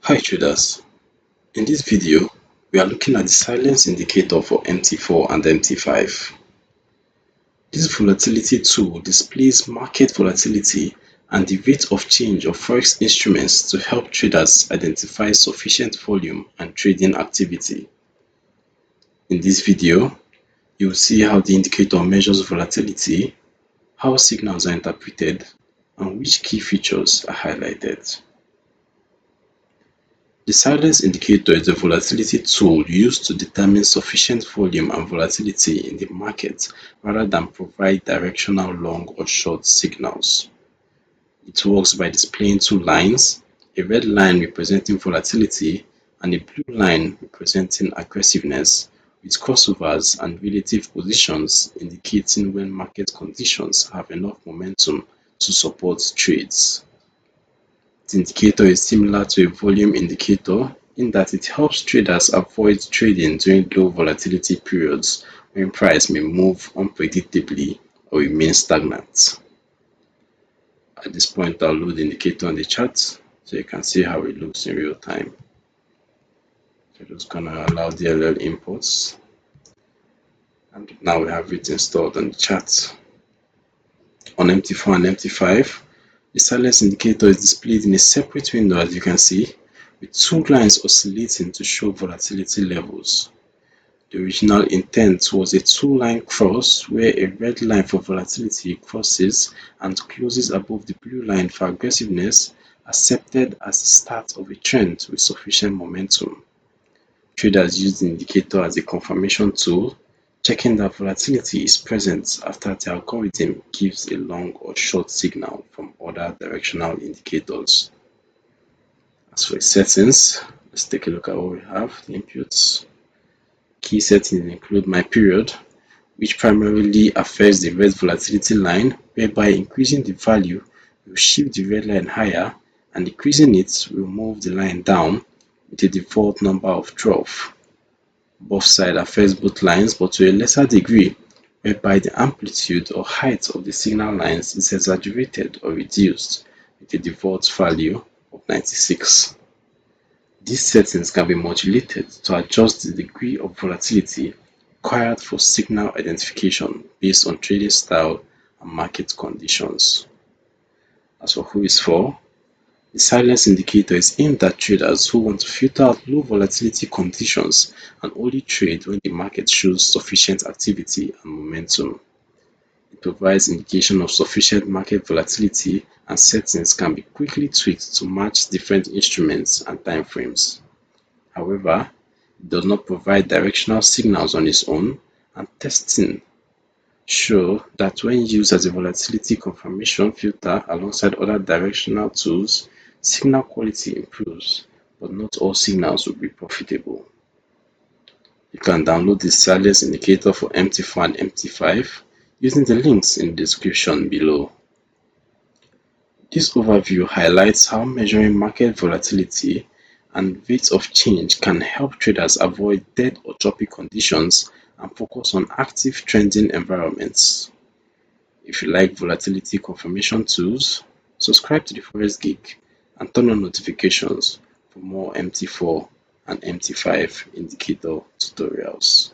Hi traders, in this video we are looking at the silence indicator for MT4 and MT5. This volatility tool displays market volatility and the rate of change of Forex instruments to help traders identify sufficient volume and trading activity. In this video, you will see how the indicator measures volatility, how signals are interpreted, and which key features are highlighted. The silence indicator is a volatility tool used to determine sufficient volume and volatility in the market rather than provide directional long or short signals. It works by displaying two lines, a red line representing volatility and a blue line representing aggressiveness, with crossovers and relative positions indicating when market conditions have enough momentum to support trades. The indicator is similar to a volume indicator in that it helps traders avoid trading during low volatility periods when price may move unpredictably or remain stagnant. At this point, I'll load the indicator on the chart so you can see how it looks in real time. So just gonna allow DLL imports, and now we have it installed on the chart. On MT4 and MT5, the silence indicator is displayed in a separate window, as you can see, with two lines oscillating to show volatility levels. The original intent was a two-line cross where a red line for volatility crosses and closes above the blue line for aggressiveness, accepted as the start of a trend with sufficient momentum. Traders use the indicator as a confirmation tool, checking that volatility is present after the algorithm gives a long or short signal from other directional indicators. As for settings, let's take a look at what we have. The inputs. Key settings include my period, which primarily affects the red volatility line, whereby increasing the value will shift the red line higher and decreasing it will move the line down with a default number of 12. BuffSize affects both lines but to a lesser degree, whereby the amplitude or height of the signal lines is exaggerated or reduced with a default value of 96. These settings can be modulated to adjust the degree of volatility required for signal identification based on trading style and market conditions. As for who is for, the silence indicator is aimed at traders who want to filter out low volatility conditions and only trade when the market shows sufficient activity and momentum. It provides indication of sufficient market volatility, and settings can be quickly tweaked to match different instruments and time frames. However, it does not provide directional signals on its own, and testing show that when used as a volatility confirmation filter alongside other directional tools, signal quality improves, but not all signals will be profitable. You can download the silence indicator for MT4 and MT5 using the links in the description below. This overview highlights how measuring market volatility and rates of change can help traders avoid dead or choppy conditions and focus on active trending environments. If you like volatility confirmation tools, subscribe to the Forex Geek and turn on notifications for more MT4 and MT5 indicator tutorials.